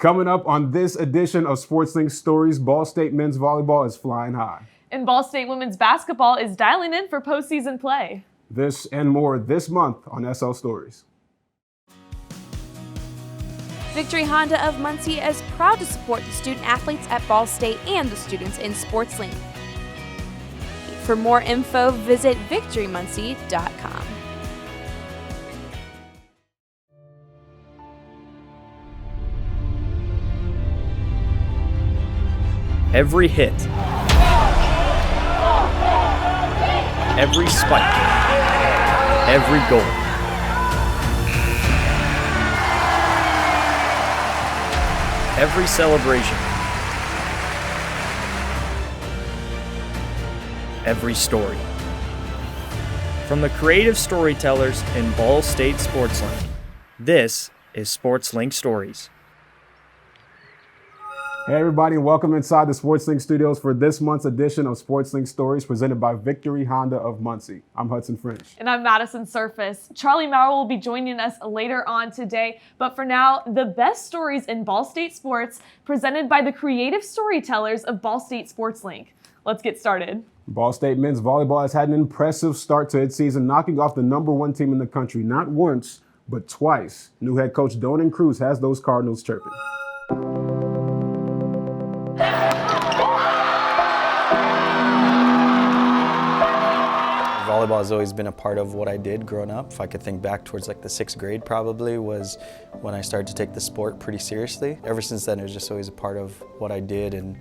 Coming up on this edition of SportsLink Stories, Ball State men's volleyball is flying high. And Ball State women's basketball is dialing in for postseason play. This and more this month on SL Stories. Victory Honda of Muncie is proud to support the student athletes at Ball State and the students in SportsLink. For more info, visit victorymuncie.com. Every hit, every spike, every goal. Every celebration, every story. From the creative storytellers in Ball State SportsLink, this is SportsLink Stories. Hey everybody, and welcome inside the SportsLink studios for this month's edition of SportsLink Stories presented by Victory Honda of Muncie. I'm Hudson French. And I'm Madison Surface. Charlie Maurer will be joining us later on today, but for now, the best stories in Ball State sports presented by the creative storytellers of Ball State SportsLink. Let's get started. Ball State men's volleyball has had an impressive start to its season, knocking off the #1 team in the country not once, but twice. New head coach Donan Cruz has those Cardinals chirping. Volleyball has always been a part of what I did growing up. If I could think back towards like the 6th grade probably was when I started to take the sport pretty seriously. Ever since then, it was just always a part of what I did. And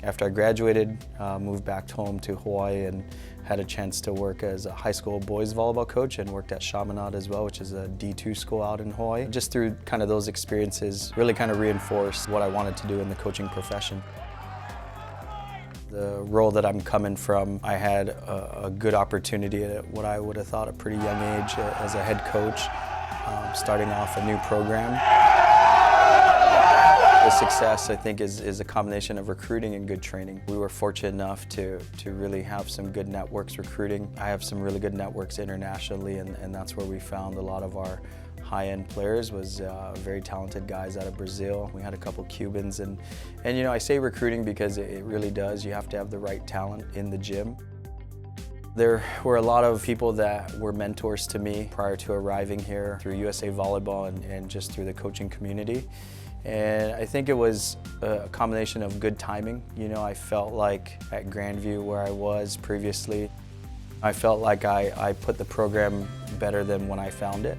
after I graduated, moved back home to Hawaii and had a chance to work as a high school boys volleyball coach and worked at Chaminade as well, which is a D2 school out in Hawaii. Just through kind of those experiences really kind of reinforced what I wanted to do in the coaching profession. The role that I'm coming from, I had a good opportunity at what I would have thought a pretty young age as a head coach, starting off a new program. The success, I think, is a combination of recruiting and good training. We were fortunate enough to really have some good networks recruiting. I have some really good networks internationally, and that's where we found a lot of our high-end players was very talented guys out of Brazil. We had a couple Cubans, and you know, I say recruiting because it really does. You have to have the right talent in the gym. There were a lot of people that were mentors to me prior to arriving here through USA Volleyball and just through the coaching community. And I think it was a combination of good timing. You know, I felt like at Grandview where I was previously, I felt like I put the program better than when I found it.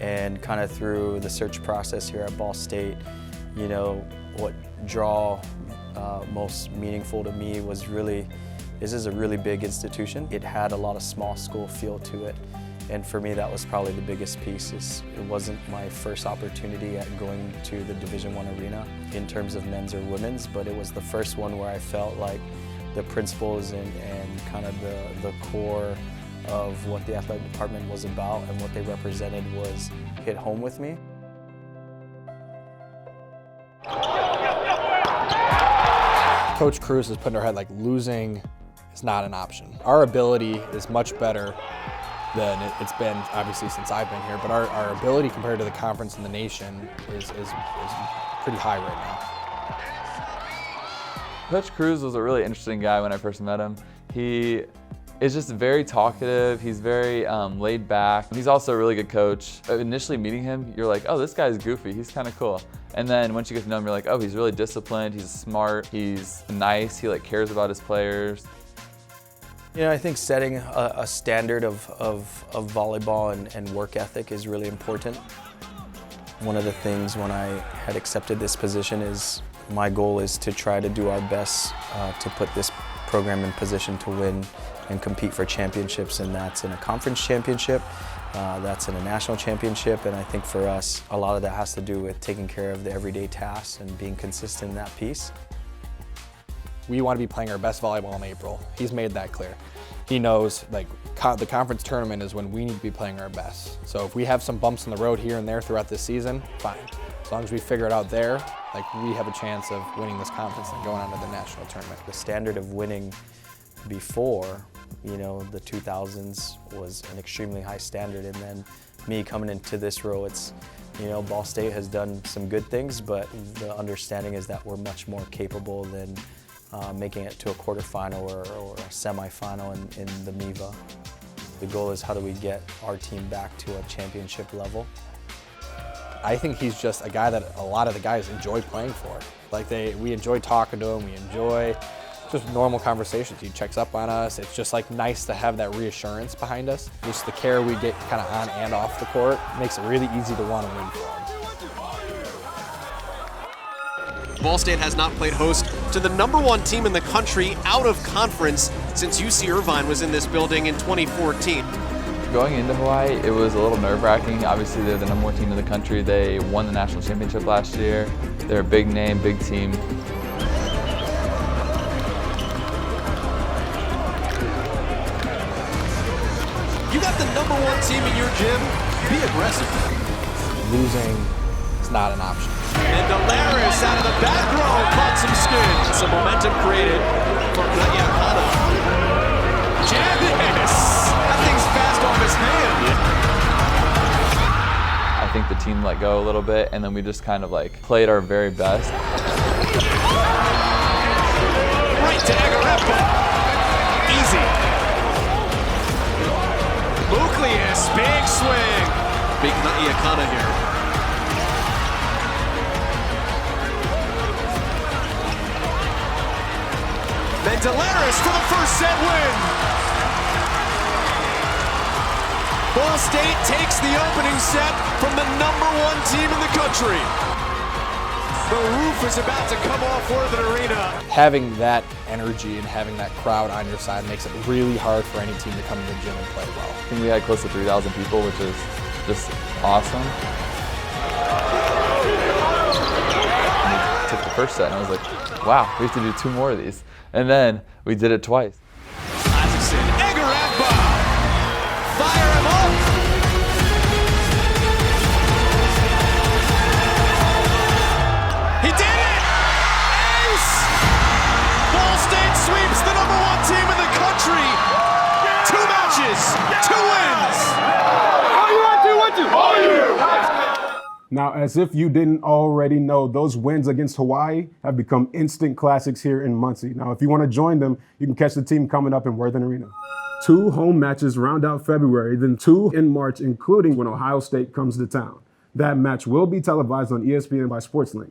And kind of through the search process here at Ball State, you know, what draw most meaningful to me was really, this is a really big institution. It had a lot of small school feel to it. And for me, that was probably the biggest piece. It wasn't my first opportunity at going to the Division I arena in terms of men's or women's, but it was the first one where I felt like the principles and kind of the core of what the athletic department was about and what they represented was hit home with me. Coach Cruz has put in our head like losing is not an option. Our ability is much better than it's been obviously since I've been here, but our ability compared to the conference and the nation is pretty high right now. Coach Cruz was a really interesting guy when I first met him. He is just very talkative, he's very laid back. He's also a really good coach. Initially meeting him, you're like, oh, this guy's goofy, he's kind of cool. And then once you get to know him, you're like, oh, he's really disciplined, he's smart, he's nice, he like cares about his players. You know, I think setting a standard of volleyball and work ethic is really important. One of the things when I had accepted this position is my goal is to try to do our best to put this program in position to win and compete for championships, and that's in a conference championship, that's in a national championship, and I think for us, a lot of that has to do with taking care of the everyday tasks and being consistent in that piece. We want to be playing our best volleyball in April. He's made that clear. He knows like the conference tournament is when we need to be playing our best. So if we have some bumps in the road here and there throughout this season, fine. As long as we figure it out there, like we have a chance of winning this conference and going on to the national tournament. The standard of winning before, you know, the 2000s was an extremely high standard, and then me coming into this role, it's You know, Ball State has done some good things, but the understanding is that we're much more capable than making it to a quarterfinal or a semifinal in the MIVA. The goal is how do we get our team back to a championship level. I think he's just a guy that a lot of the guys enjoy playing for. Like we enjoy talking to him, we enjoy just normal conversations. He checks up on us. It's just like nice to have that reassurance behind us. Just the care we get kind of on and off the court makes it really easy to want to win for him. Ball State has not played host to the #1 team in the country out of conference since UC Irvine was in this building in 2014. Going into Hawaii, it was a little nerve-wracking. Obviously, they're the #1 team in the country. They won the national championship last year. They're a big name, big team. You got the #1 team in your gym. Be aggressive. Losing is not an option. And Delaris out of the back row caught some skin. Some momentum created for Honda. Janis! That thing's fast off his hand. I think the team let go a little bit, and then we just kind of like played our very best. Right to Agarepa. Easy. Muklius, big swing. Big Iakana here. Then Delaris for the first set win. Ball State takes the opening set from the #1 team in the country. The roof is about to come off Worthen Arena. Having that energy and having that crowd on your side makes it really hard for any team to come to the gym and play well. I think we had close to 3,000 people, which is just awesome. And we took the first set, and I was like, wow, we have to do 2 more of these. And then we did it twice. Hudson, Agarepa, fire him up. He did it! Ace! Ball State sweeps the #1 team in the country. 2 matches, 2 wins. Now, as if you didn't already know, those wins against Hawaii have become instant classics here in Muncie. Now, if you want to join them, you can catch the team coming up in Worthen Arena. 2 home matches round out February, then 2 in March, including when Ohio State comes to town. That match will be televised on ESPN by SportsLink.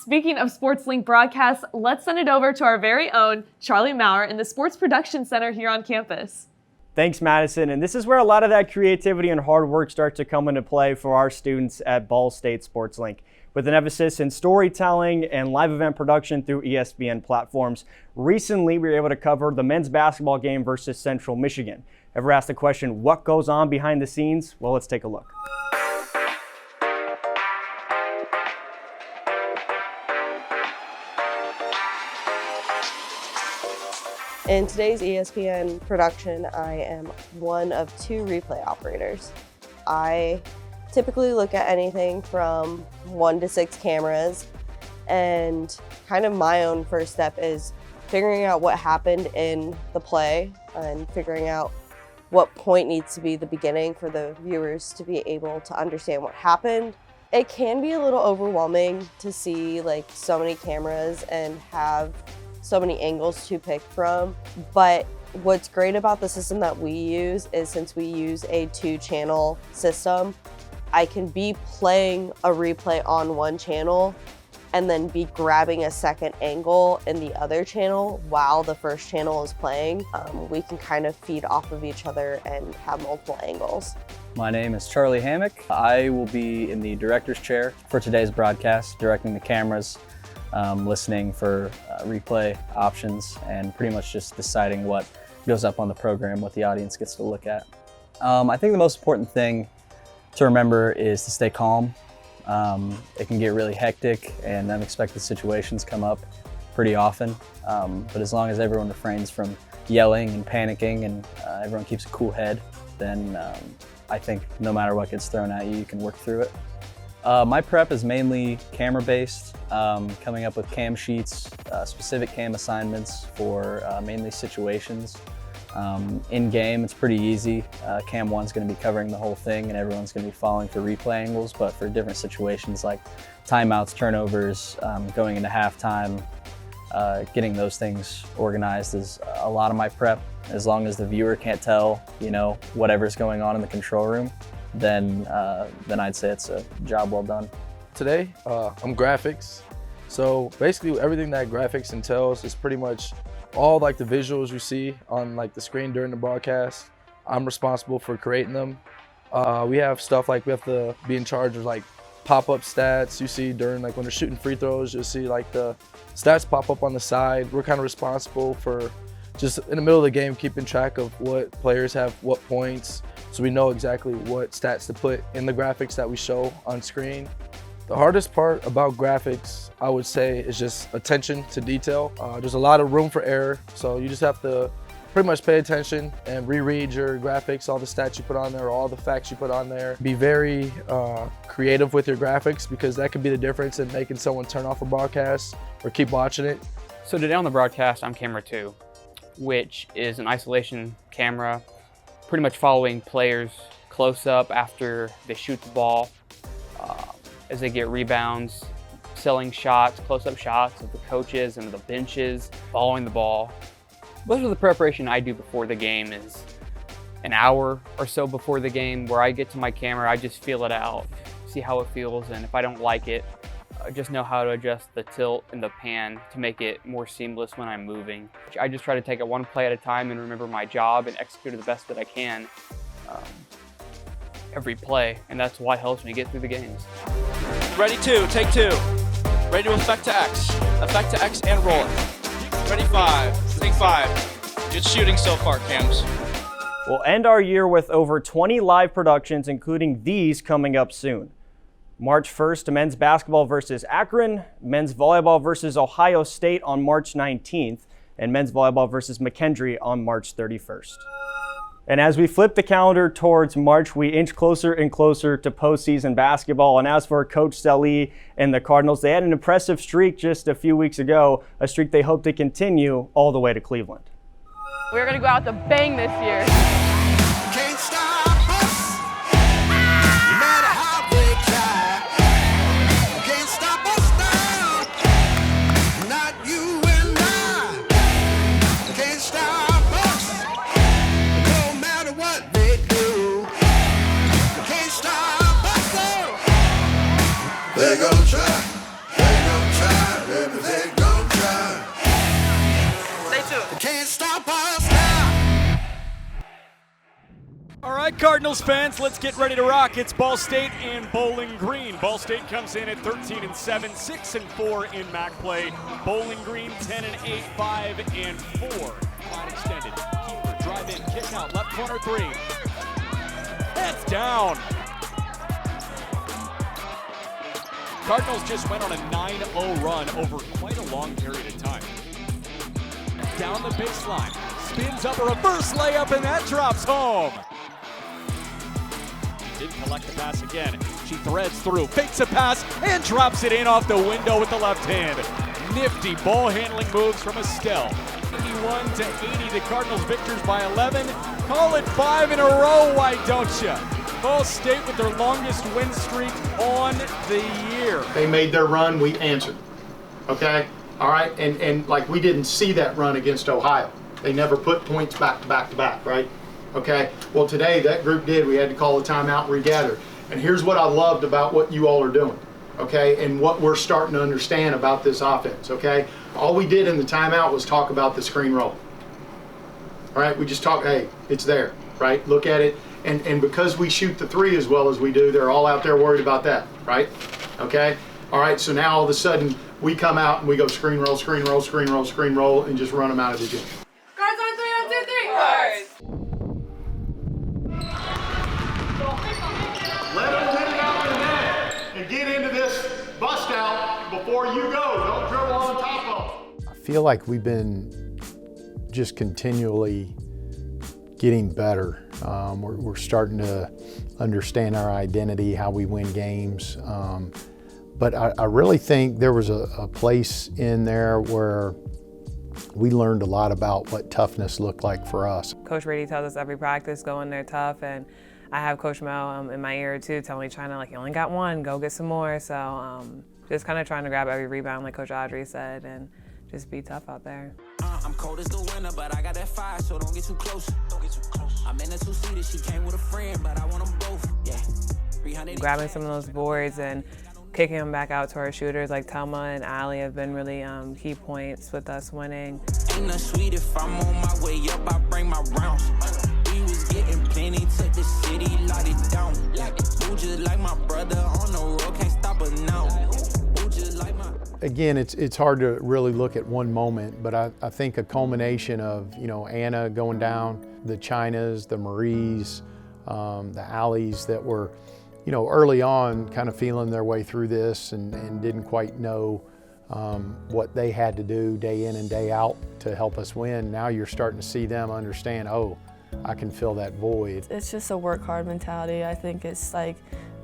Speaking of SportsLink broadcasts, let's send it over to our very own Charlie Maurer in the Sports Production Center here on campus. Thanks, Madison. And this is where a lot of that creativity and hard work start to come into play for our students at Ball State SportsLink. With an emphasis in storytelling and live event production through ESPN platforms, recently we were able to cover the men's basketball game versus Central Michigan. Ever asked the question, what goes on behind the scenes? Well, let's take a look. In today's ESPN production, I am one of 2 replay operators. I typically look at anything from 1 to 6 cameras, and kind of my own first step is figuring out what happened in the play and figuring out what point needs to be the beginning for the viewers to be able to understand what happened. It can be a little overwhelming to see like so many cameras and have so many angles to pick from, but what's great about the system that we use is since we use a 2-channel system, I can be playing a replay on one channel and then be grabbing a second angle in the other channel while the first channel is playing. We can kind of feed off of each other and have multiple angles. My name is Charlie Hammock. I will be in the director's chair for today's broadcast, directing the cameras, listening for replay options, and pretty much just deciding what goes up on the program, what the audience gets to look at. I think the most important thing to remember is to stay calm. It can get really hectic and unexpected situations come up pretty often, but as long as everyone refrains from yelling and panicking and everyone keeps a cool head, then I think no matter what gets thrown at you, you can work through it. My prep is mainly camera-based, coming up with cam sheets, specific cam assignments for mainly situations. In game, it's pretty easy. Cam 1's going to be covering the whole thing and everyone's going to be following for replay angles, but for different situations like timeouts, turnovers, going into halftime, getting those things organized is a lot of my prep. As long as the viewer can't tell, whatever's going on in the control room, then I'd say it's a job well done. Today, I'm graphics. So basically everything that graphics entails is pretty much all like the visuals you see on like the screen during the broadcast. I'm responsible for creating them. We have stuff like we have to be in charge of like pop-up stats you see during like when they're shooting free throws. You'll see like the stats pop up on the side. We're kind of responsible for just in the middle of the game keeping track of what players have what points, so we know exactly what stats to put in the graphics that we show on screen. The hardest part about graphics, I would say, is just attention to detail. There's a lot of room for error, so you just have to pretty much pay attention and reread your graphics, all the stats you put on there, all the facts you put on there. Be very creative with your graphics, because that could be the difference in making someone turn off a broadcast or keep watching it. So today on the broadcast, I'm camera 2, which is an isolation camera, pretty much following players close up after they shoot the ball, as they get rebounds, selling shots, close-up shots of the coaches and the benches, following the ball. Most of the preparation I do before the game is an hour or so before the game, where I get to my camera, I just feel it out, see how it feels, and if I don't like it, I just know how to adjust the tilt and the pan to make it more seamless when I'm moving. I just try to take it one play at a time and remember my job and execute it the best that I can every play, and that's why it helps me get through the games. Ready 2, take 2. Ready to effect to X. Effect to X and roll it. Ready 5, take 5. Good shooting so far, Cams. We'll end our year with over 20 live productions, including these coming up soon. March 1st, men's basketball versus Akron, men's volleyball versus Ohio State on March 19th, and men's volleyball versus McKendree on March 31st. And as we flip the calendar towards March, we inch closer and closer to postseason basketball. And as for Coach Selly and the Cardinals, they had an impressive streak just a few weeks ago, a streak they hope to continue all the way to Cleveland. We're going to go out to bang this year. Can't stop us, no matter how they try. Can't stop us now, not you and I. Can't stop us, no matter what they do. Can't stop us though. They gon' try, baby, they gon' try. Stay tuned. Can't stop us now. All right, Cardinals fans, let's get ready to rock. It's Ball State and Bowling Green. Ball State comes in at 13-7, 6-4 in MAC play. Bowling Green 10-8, 5-4. Line extended. Keeper, drive in, kick out, left corner 3. That's down. Cardinals just went on a 9-0 run over quite a long period of time. Down the baseline, spins up a reverse layup, and that drops home. Didn't collect the pass again. She threads through, fakes a pass, and drops it in off the window with the left hand. Nifty ball handling moves from Estelle. 81-80, the Cardinals victors by 11. Call it 5 in a row, why don't you? Ball State with their longest win streak on the year. They made their run, we answered, okay? All right, and like we didn't see that run against Ohio. They never put points back to back to back, right? Okay, well today that group did. We had to call a timeout, regather. And here's what I loved about what you all are doing, okay? And what we're starting to understand about this offense, okay? All we did in the timeout was talk about the screen roll. All right, we just talked, hey, it's there, right? Look at it. And because we shoot the 3 as well as we do, they're all out there worried about that, right? Okay, all right, so now all of a sudden we come out and we go screen roll, screen roll, screen roll, screen roll, and just run them out of the gym. Guards on 3, 1, 2, 3. Guards. Let them get it out in the net and get into this bust out before you go. Don't dribble on top of them. I feel like we've been just continually getting better. We're starting to understand our identity, how we win games. But I really think there was a place in there where we learned a lot about what toughness looked like for us. Coach Brady tells us every practice, go in there tough, and I have Coach Mel in my ear too, telling me, trying to, like, you only got one, go get some more. So just kind of trying to grab every rebound, like Coach Audrey said, and just be tough out there. I'm cold as the winter, but I got that fire, so don't get too close. I'm in a two-seater, she came with a friend, but I want them both. Yeah. 300. Grabbing some of those boards and kicking them back out to our shooters like Telma and Allie have been really key points with us winning. Ain't no sweet if I'm on my way up, I bring my rounds. We was getting plenty, took the city, locked it down. Who just like my brother on the road, can't stop us now. Who just like my... Again, it's hard to really look at one moment, but I think a culmination of, you know, Anna going down, the Chinas, the Maries, the Allies that were, you know, early on kind of feeling their way through this and didn't quite know what they had to do day in and day out to help us win. Now you're starting to see them understand, oh, I can fill that void. It's just a work hard mentality. I think it's like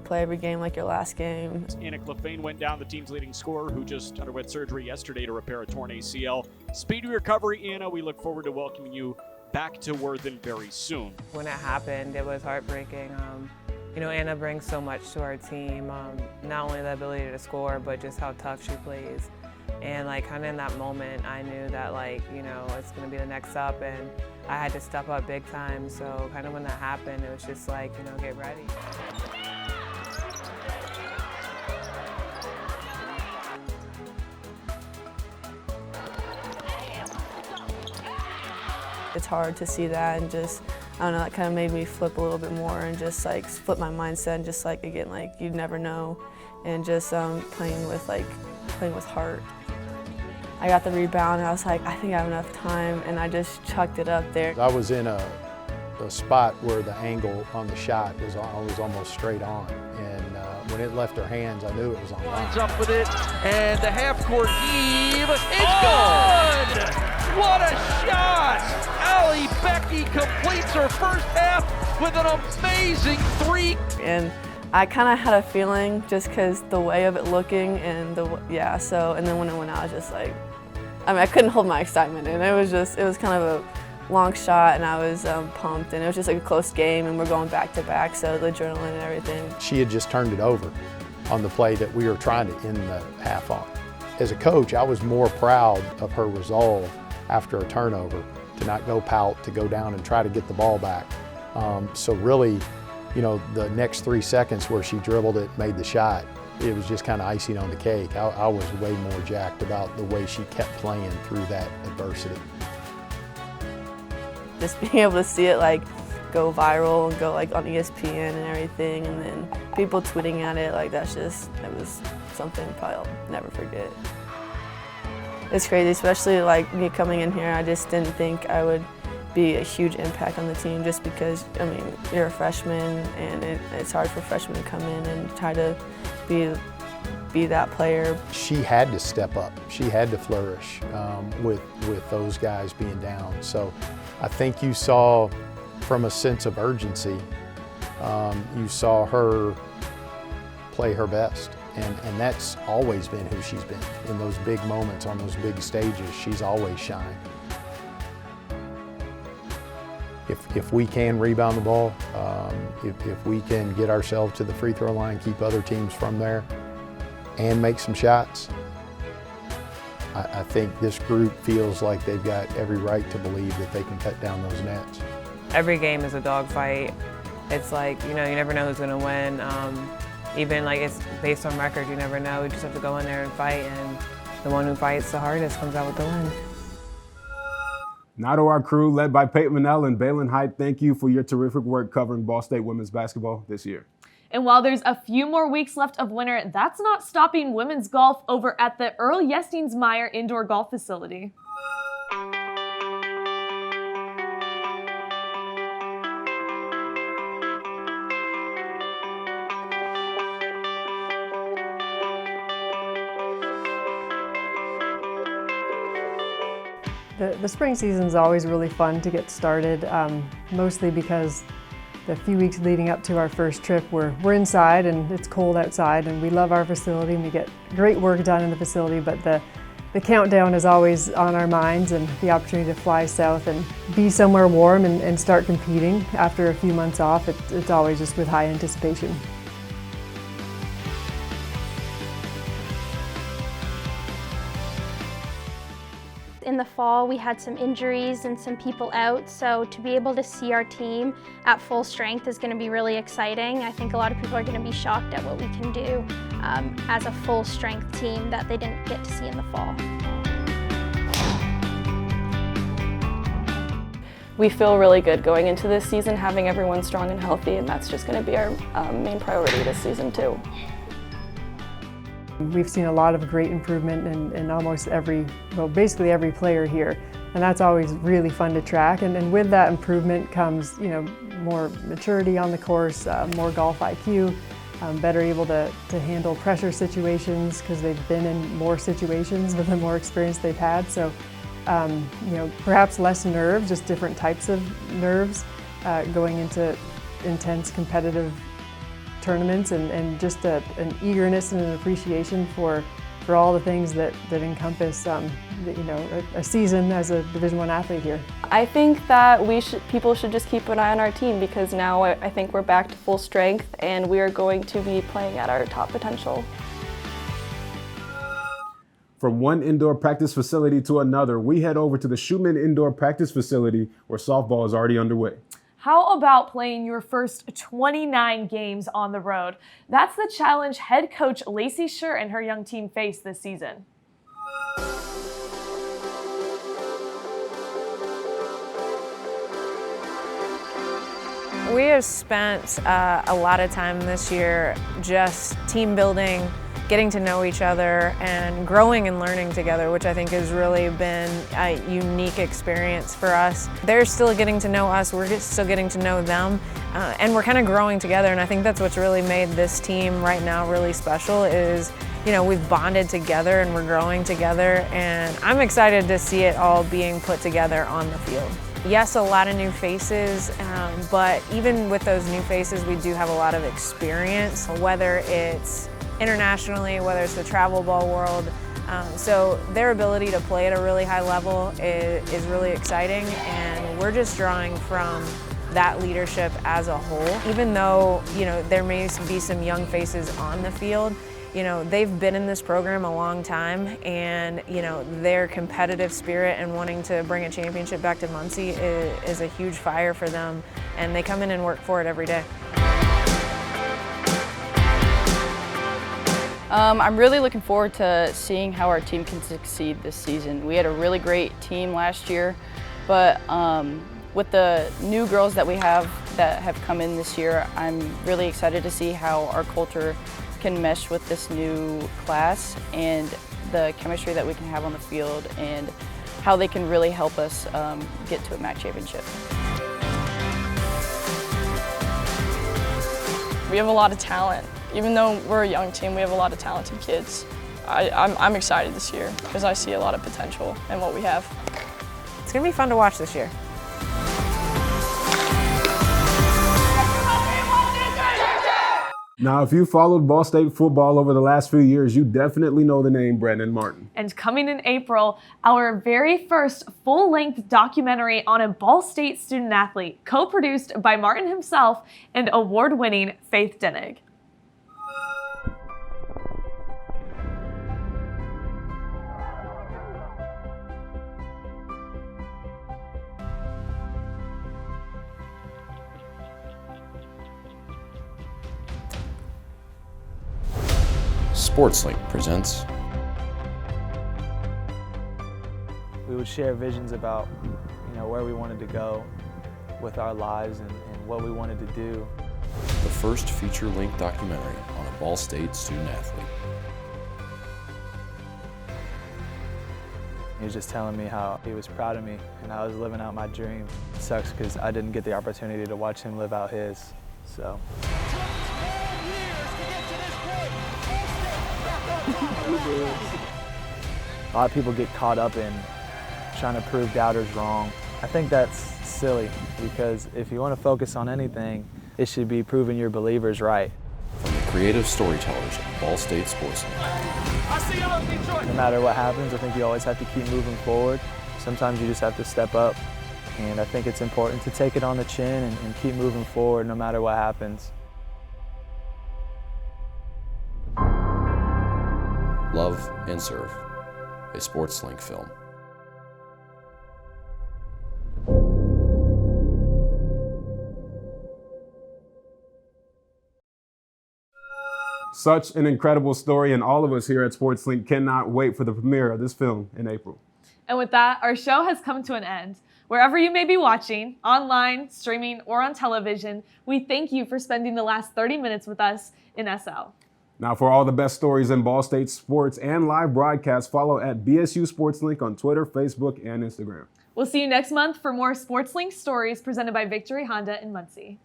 play every game like your last game. Anna Clefane went down, the team's leading scorer, who just underwent surgery yesterday to repair a torn ACL. Speedy recovery, Anna. We look forward to welcoming you back to Worthen very soon. When it happened, it was heartbreaking. You know, Anna brings so much to our team, not only the ability to score, but just how tough she plays. And like kind of in that moment, I knew that, like, you know, it's gonna be the next up, and I had to step up big time. So kind of when that happened, it was just like, you know, get ready. It's hard to see that, and just, I don't know, that kind of made me flip a little bit more and just like flip my mindset and just like, again, like you never know, and just playing with heart. I got the rebound and I was like, I think I have enough time, and I just chucked it up there. I was in a spot where the angle on the shot was almost straight on, and when it left her hands, I knew it was on line. Lines up with it, and the half-court heave, it's good! What a shot! Allie Becky completes her first half with an amazing three. And I kind of had a feeling, just because the way of it looking and and then when it went out, I was just like, I mean, I couldn't hold my excitement, and it was kind of a long shot, and I was pumped, and it was just like a close game, and we're going back to back, so the adrenaline and everything. She had just turned it over on the play that we were trying to end the half on. As a coach, I was more proud of her resolve after a turnover to not go pout, to go down and try to get the ball back. So really, you know, the next 3 seconds where she dribbled it, made the shot, it was just kind of icing on the cake. I was way more jacked about the way she kept playing through that adversity. Just being able to see it like go viral and go like on ESPN and everything, and then people tweeting at it, like it was something probably I'll never forget. It's crazy, especially like me coming in here. I just didn't think I would be a huge impact on the team, just because, I mean, you're a freshman, and it's hard for freshmen to come in and try to be that player. She had to step up. She had to flourish with those guys being down. So I think you saw, from a sense of urgency, you saw her play her best. And that's always been who she's been. In those big moments, on those big stages, she's always shined. If we can rebound the ball, if we can get ourselves to the free throw line, keep other teams from there, and make some shots, I think this group feels like they've got every right to believe that they can cut down those nets. Every game is a dogfight. It's like, you know, you never know who's going to win. Even like it's based on record, you never know. You just have to go in there and fight, and the one who fights the hardest comes out with the win. Now to our crew, led by Peyton Manell and Balin Hyde, thank you for your terrific work covering Ball State women's basketball this year. And while there's a few more weeks left of winter, that's not stopping women's golf over at the Earl Yestinsmeyer Indoor Golf Facility. The spring season is always really fun to get started, mostly because the few weeks leading up to our first trip, we're inside and it's cold outside, and we love our facility and we get great work done in the facility, but the the countdown is always on our minds, and the opportunity to fly south and be somewhere warm and start competing after a few months off, it's always just with high anticipation. In the fall, we had some injuries and some people out, so to be able to see our team at full strength is going to be really exciting. I think a lot of people are going to be shocked at what we can do as a full strength team that they didn't get to see in the fall. We feel really good going into this season, having everyone strong and healthy, and that's just going to be our main priority this season too. We've seen a lot of great improvement in almost basically every player here, and that's always really fun to track. And with that improvement comes, more maturity on the course, more golf IQ, better able to handle pressure situations because they've been in more situations with the more experience they've had. So, perhaps less nerves, just different types of nerves going into intense competitive tournaments, and just an eagerness and an appreciation for all the things that encompass a season as a Division I athlete here. I think that people should just keep an eye on our team, because now I think we're back to full strength and we are going to be playing at our top potential. From one indoor practice facility to another, we head over to the Schumann Indoor Practice Facility where softball is already underway. How about playing your first 29 games on the road? That's the challenge head coach Lacey Scher and her young team face this season. We have spent a lot of time this year just team building, getting to know each other, and growing and learning together, which I think has really been a unique experience for us. They're still getting to know us, we're still getting to know them, and we're kind of growing together, and I think that's what's really made this team right now really special is, we've bonded together and we're growing together, and I'm excited to see it all being put together on the field. Yes, a lot of new faces, but even with those new faces, we do have a lot of experience, whether it's internationally, whether it's the travel ball world. So their ability to play at a really high level is really exciting, and we're just drawing from that leadership as a whole. Even though, there may be some young faces on the field, they've been in this program a long time, and, their competitive spirit and wanting to bring a championship back to Muncie is a huge fire for them, and they come in and work for it every day. I'm really looking forward to seeing how our team can succeed this season. We had a really great team last year, but with the new girls that we have that have come in this year, I'm really excited to see how our culture can mesh with this new class and the chemistry that we can have on the field and how they can really help us get to a MAC championship. We have a lot of talent. Even though we're a young team, we have a lot of talented kids. I'm excited this year because I see a lot of potential in what we have. It's going to be fun to watch this year. Now, if you followed Ball State football over the last few years, you definitely know the name Brandon Martin. And coming in April, our very first full-length documentary on a Ball State student athlete, co-produced by Martin himself and award-winning Faith Denig. SportsLink presents. We would share visions about, where we wanted to go with our lives and what we wanted to do. The first feature-length documentary on a Ball State student athlete. He was just telling me how he was proud of me and I was living out my dream. It sucks because I didn't get the opportunity to watch him live out his, so. A lot of people get caught up in trying to prove doubters wrong. I think that's silly because if you want to focus on anything, it should be proving your believers right. From the creative storytellers of Ball State Sports Link. No matter what happens, I think you always have to keep moving forward. Sometimes you just have to step up, and I think it's important to take it on the chin and keep moving forward no matter what happens. Love and Serve, a Sports Link film. Such an incredible story, and all of us here at SportsLink cannot wait for the premiere of this film in April. And with that, our show has come to an end. Wherever you may be watching, online, streaming, or on television, we thank you for spending the last 30 minutes with us in SL. Now, for all the best stories in Ball State sports and live broadcasts, follow at BSU SportsLink on Twitter, Facebook, and Instagram. We'll see you next month for more SportsLink stories presented by Victory Honda in Muncie.